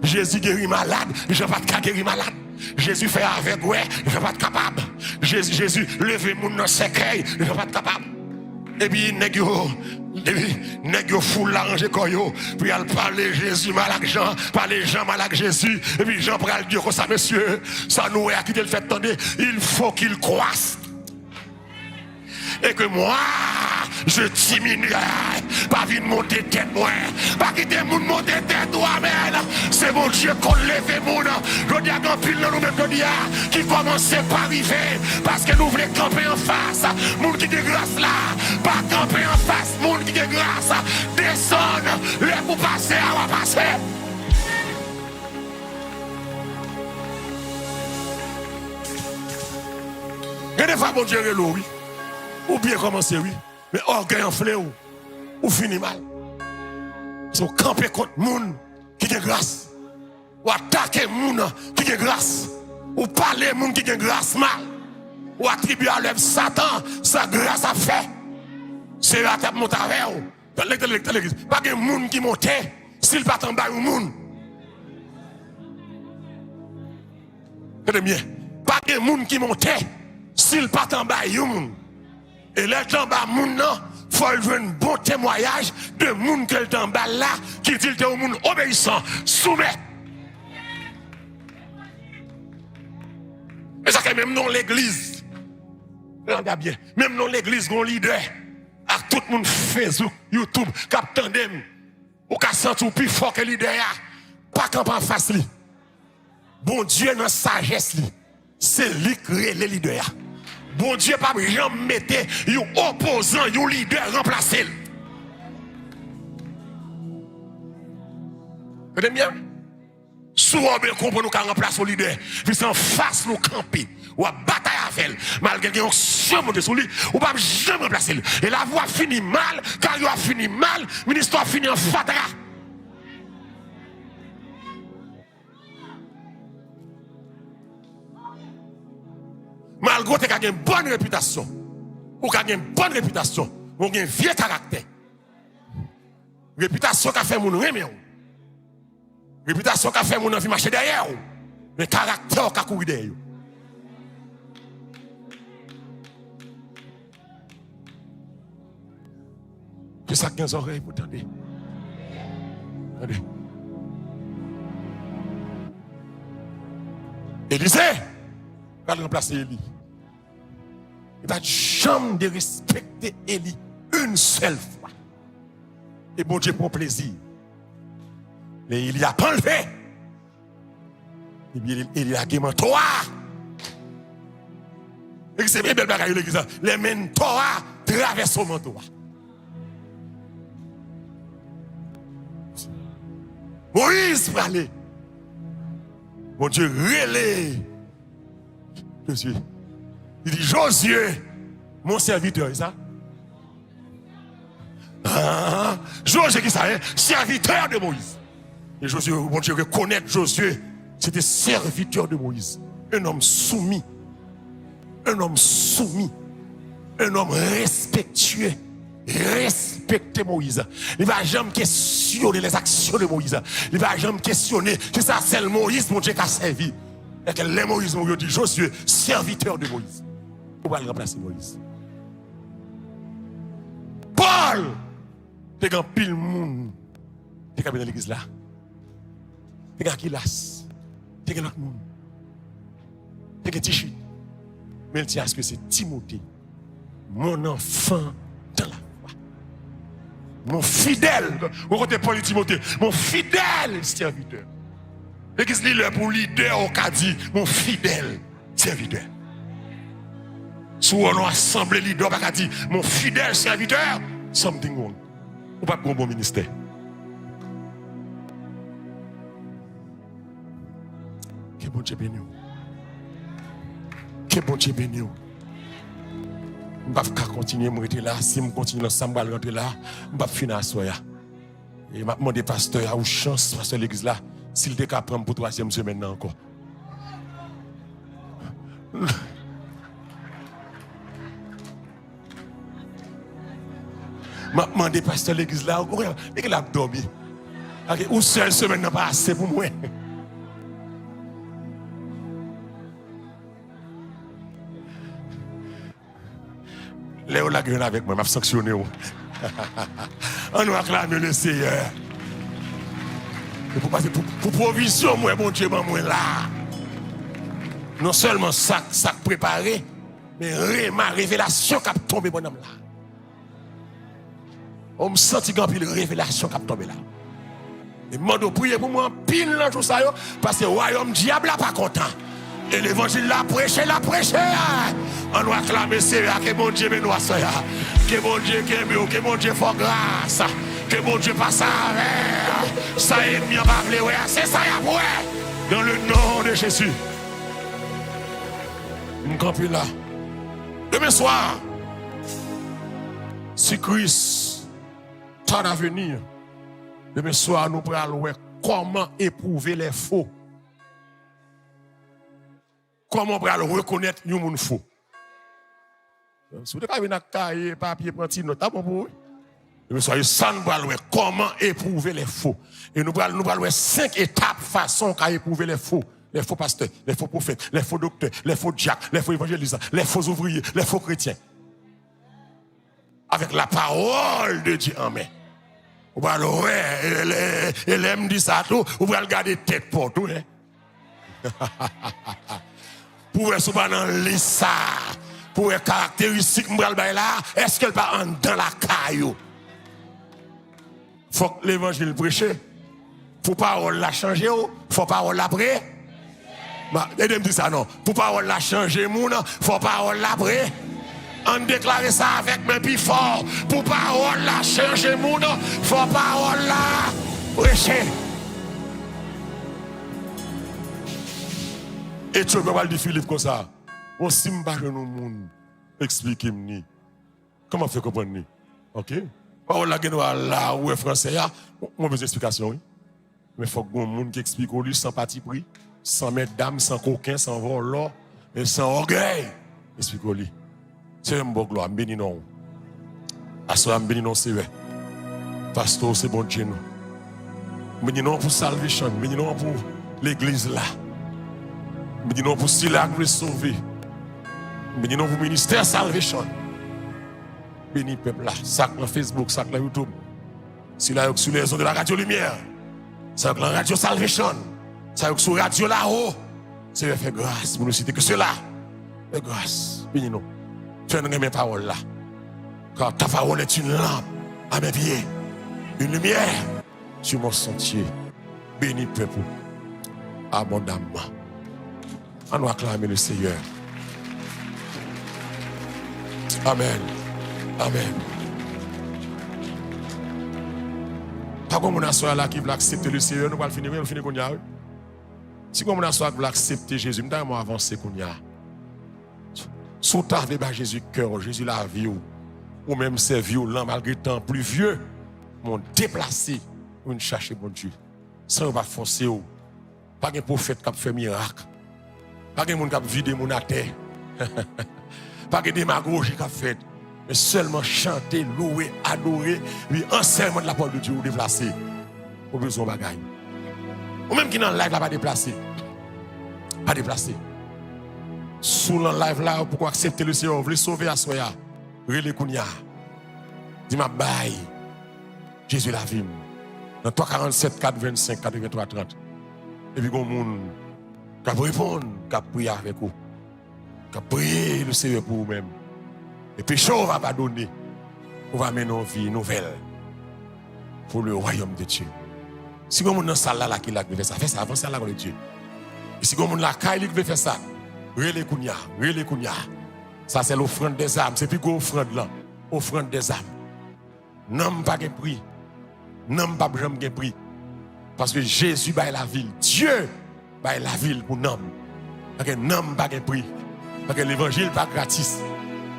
Jésus guérit malade, Jean pas de guérir malade. Jésus fait avec ouais, Jean pas de capable. Jésus leve moun dans cercueil, Jean pas de capable. Et puis nèg yo foule l'arranger koyo, puis elle parler Jésus malade Jean, parler Jean malade Jésus, et puis Jean pral dire comme ça monsieur, ça nous a quitté le fait attendez, il faut qu'il croisse. Et que moi, je diminuerai, pas venir monter tête moi, pas quitter mon monter tête toi-même. C'est mon Dieu qu'on lève mon. Je dis à grand pile dans nous-mêmes qui commence par arriver, parce que nous voulons camper en face. Moun qui de grâce là, pas camper en face, moun qui de grâce, descendre, les pour passer, on va passer. Et des fois, mon Dieu est là, oui. Ou bien commencer, oui. Mais orgueil enflé, ou finit mal. Si vous campez contre moun qui a grâce, ou attaquer moun qui a grâce, ou parler moun qui a grâce mal, ou attribuer à l'œuvre Satan, sa grâce a fait. C'est la tête monte avec vous. Dans l'église, pas de moun qui monte, s'il pas en bas ou moun. Regardez bien, pas de moun qui monte, s'il pas en bas ou moun. Et là, en bas, moun non, faut jouer un bon témoignage de moun que le en bas là, qui dit que le moun obéissant, soumet. Et ça que même dans l'église, regardez bien, même dans l'église, on leader, à tout le monde Facebook, YouTube, cap tandem, ou qu'à sentir plus fort que leader, pas qu'en en face lui. Bon Dieu dans sagesse lui, c'est lui qui crée les leaders. Bon Dieu pas jamais mettre un opposant, un leader remplacer. Vous comprenez bien? Sous Robert comprend nous qu'à remplacer le leader, puis en face nous camper, ou à bataille avec elle, malgré qu'il y a un chambre de lui, ou pas jamais remplacer. Et la voix finit mal, car il a fini mal, ministre a fini en fatara. Malgré qu'il a une bonne réputation, ou qu'il a une bonne réputation, ou qu'il a un vieux caractère. Réputation qui a fait mon remet. Réputation qui a fait mon envie marcher derrière. Mais caractère qui a couru derrière. Que ça qui a des oreilles pour entendre. Attendez. Élisée, va remplacer Élie. Il va jamais de respecter Élie une seule fois. Et bon Dieu pour plaisir. Mais il y a pas enlevé. Et bien il y a qui mentor. Et c'est bien belle bagaille l'église. Les mentors traversent au mentor. Moïse pour aller. Mon Dieu relais. Josué. Il dit Josué, mon serviteur, c'est ça? Ah, Josué qui ça, hein? Serviteur de Moïse. Et Josué, mon Dieu, reconnaître Josué, c'était serviteur de Moïse. Un homme soumis. Un homme soumis. Un homme respectueux. Respecter Moïse. Il ne va jamais questionner les actions de Moïse. Il ne va jamais questionner que ça c'est le Moïse, mon Dieu, qui a servi. Et que les Moïse, mon Dieu, dit Josué, serviteur de Moïse. On va le remplacer Moïse. Paul, t'es un pile monde. T'es dans l'église là. T'es un Kilas. T'es un autre monde. T'es un Tichit. Mais il dit à ce que c'est Timothée, mon enfant dans la foi. Mon fidèle, au côté Paul et Timothée, mon fidèle serviteur. L'église est pour leader au Cadi, mon fidèle serviteur. Si on a assemblé leader, on dit, mon fidèle serviteur, something wrong. On va pas un bon ministère. Que bon Dieu béni. Que bon Dieu béni. Je ne vais pas continuer à rester là. Si je continue ensemble à rentrer là, je ne vais pas finir à soya. Et je demande au pasteur, à une chance, pasteur de l'église là, s'il était capable de prendre pour 3e semaine encore. Je demande au pasteur de l'église là, il a dormi. Une seule semaine n'a pas assez pour moi. Léo la gueule avec moi, m'a sanctionné. On nous acclame le Seigneur. Pour provision, moi, bon Dieu, moi là. Non seulement ça préparé, mais ma révélation qui a tombé bon homme là. On me senti qu'il y a une révélation qui a tombé là. Et moi, de prier pour moi, pile dans tout ça, parce que le royaume diable n'est pas content. Et l'évangile l'a prêché. On doit acclamer Seigneur, que mon Dieu bénisse ça. Que mon Dieu aime, que mon Dieu fasse grâce. Que mon Dieu passe avec. Ça est bien parlé, c'est ça y a pour dans le nom de Jésus. Une campine là. Demain soir, si Christ tarde à venir, demain soir, nous pourrons voir comment éprouver les faux. Comment on peut reconnaître un monde faux? Si vous avez un cahier, papier, prendre note, c'est bon pour vous. Mais soyez sans comment éprouver les faux. Et nous allons voir 5 étapes façon qu'à éprouver les faux. Les faux pasteurs, les faux prophètes, les faux docteurs, les faux diacres, les faux évangélistes, les faux ouvriers, les faux chrétiens. Avec la parole de Dieu en main. Vous allez voir, elle aime dire ça tout, vous allez garder tête pour tout. Pour être pas dans liste ça. Pour être caractéristique m'bral bay là, est-ce qu'elle pas en dans la caillou? Faut que l'évangile prêcher. Faut parole la changer, faut parole la prêcher. Et me dit ça non. Pour parole la changer moun, faut parole la prêcher. On déclare ça avec mes plus fort. Pour parole la changer moun, faut parole la prêcher. Et tu peux pas dire Philippe comme ça. On simba que nous moun expliquez-moi. Comment faire comprendre? OK? Parole la genoa là ou français là, moi besoin d'explication oui. Mais faut que monde qui explique au lui sans parti pris, sans mettre d'âme, sans coquin, sans volant, et sans orgueil. Explique au lui. C'est un bon gloire, béni non. Assoir béni non c'est vrai. Pasteur c'est bon Dieu nous. Béni non pour salvation, béni non pour l'église là. Béni non pour si la grâce sauver. Béni non pour ministère salvation. Béni peuple là, ça sur Facebook, ça sur YouTube. Si là sur les ondes de la radio lumière. Ça sur la radio salvation. Ça sur la radio là-haut. C'est faire grâce pour nous citer que cela. Fais grâce. Béni nous. Fais-nous mes paroles là. Car ta parole est une lampe à mes pieds. Une lumière sur mon sentier. Béni peuple. Abondamment. On nous acclamer le Seigneur. Amen. Amen. Pas comme on a soit là qui veut accepter le Seigneur, nous allons finir, on finit qu'on y a. Si comme on a soit qui veut accepter Jésus, nous allons avancer qu'on y a. Sous tarder par Jésus cœur, Jésus la vie ou même c'est violent malgré temps plus vieux, m'ont déplacé pour nous chercher bon Dieu. Sans pas forcer ou pas de prophète qui a fait miracle. Pas de monde qui a vidé mon à terre. Pas de démagogie qui a fait. Mais seulement chanter, louer, adorer, lui enseignement de la parole de Dieu ou déplacer. Au besoin de bagaille. Ou même qui dans le live là pas déplacé. Pas déplacé. Sous le live là, pourquoi accepter le Seigneur, vous voulez sauver à soya. Relé Kounia. Dis ma baille. Jésus la vie. Dans 347, 425, 83, 30. Et puis, il y a des gens qui répondent, qui prient avec vous. Qui prient le Seigneur pour vous-même. Et puis, on va pas donner. On va mener une vie nouvelle pour le royaume de Dieu. Si vous avez dans salle là qui veut faire ça, faites ça avant ça là de Dieu. Et si vous avez la caille qui veut faire ça, relé Kounia. Ça c'est l'offrande des âmes. C'est plus gros offrande là. Offrande des âmes. Non pas de prix. Non pas de prix. Parce que Jésus baille la ville. Dieu baille la ville pour nous. Parce que non pas de prix. Parce que l'évangile n'est pas gratis.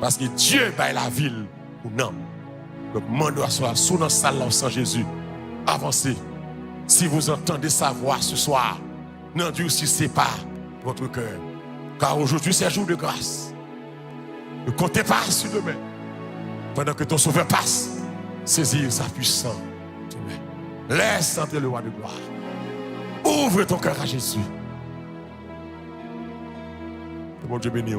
Parce que Dieu baille la ville pour nous. Donc, monde doit soit sous notre salle sans Jésus. Avancez. Si vous entendez sa voix ce soir, n'endurcissez pas votre cœur. Car aujourd'hui, c'est un jour de grâce. Ne comptez pas sur demain. Pendant que ton sauveur passe, saisir sa puissance. Laisse entrer le roi de gloire. Ouvre ton cœur à Jésus. Que mon Dieu bénisse.